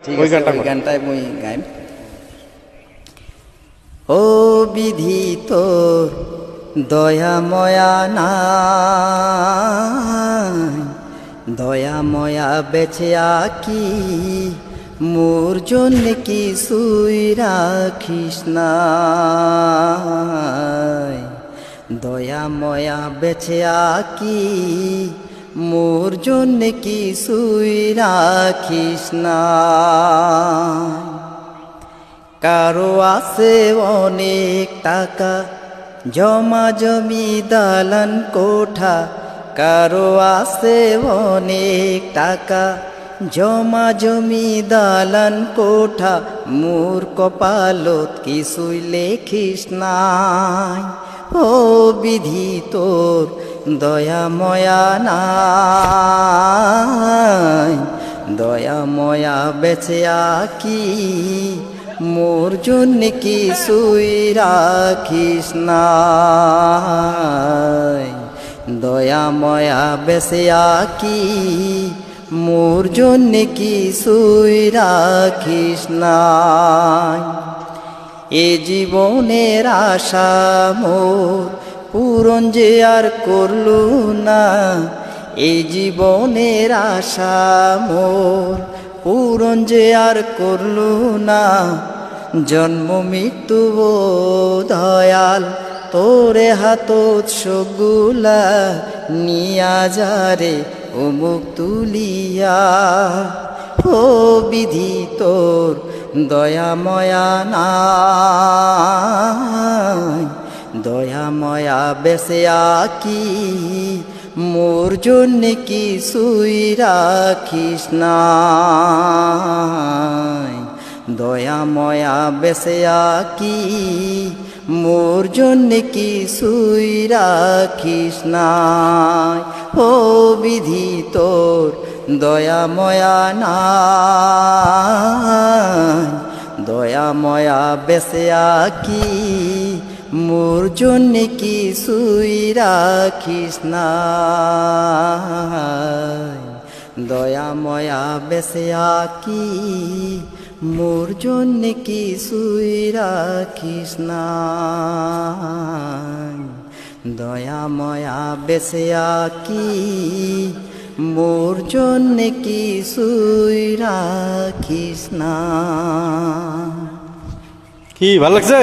ঠিক আছে, ওই গানটাই মুই গাইম। ও বিধি তোর দয়াময়া নাই, দয়াময়া বেছে আকি মোর জন্য কিছুই রাখিস নাই, দয়াময়া বেছে আকি মোর জন্য কিছুই রাখিস নাই। কারো আছে অনেক টাকা জমা জমি দালান কোঠা, কারো আছে অনেক টাকা জমা জমি দালান কোঠা, মোর কপালত কিছুই লেখিস নাই। ও বিধি তোর দয়াময়া নাই, দয়াময়া বেছে আকি মোর জন্য কিছুই রাখিস নাই, দয়াময়া বেছে আকি মোর জন্য কিছুই রাখিস নাই। এ জীবনের আশা মোর পূরণ যে আর করলু না, এই জীবনের আশা মোর পূরণ যে আর করলু না, জন্ম মৃত্যু দয়াল তোরে হাতত সগুলা নিয়া যারে অমুক তুলিয়া। ও বিধি তোর দয়াময়া নাই, দয়াময়া বেছে আকি মোর জন্য কিছুই রাখিস নাই, দয়াময়া বেছে আকি মোর জন্য কিছুই রাখিস নাই। ও বিধি তোর দয়াময়া নাই, দয়াময়া বেছে আকি মোর জন্য কিছুই রাখিস নাই, দয়াময়া বেছে আকি মোর জন্য কিছুই রাখিস নাই, দয়াময়া বেছে আকি মোর জন্য কিছুই রাখিস না। কি ভালো লাগছে?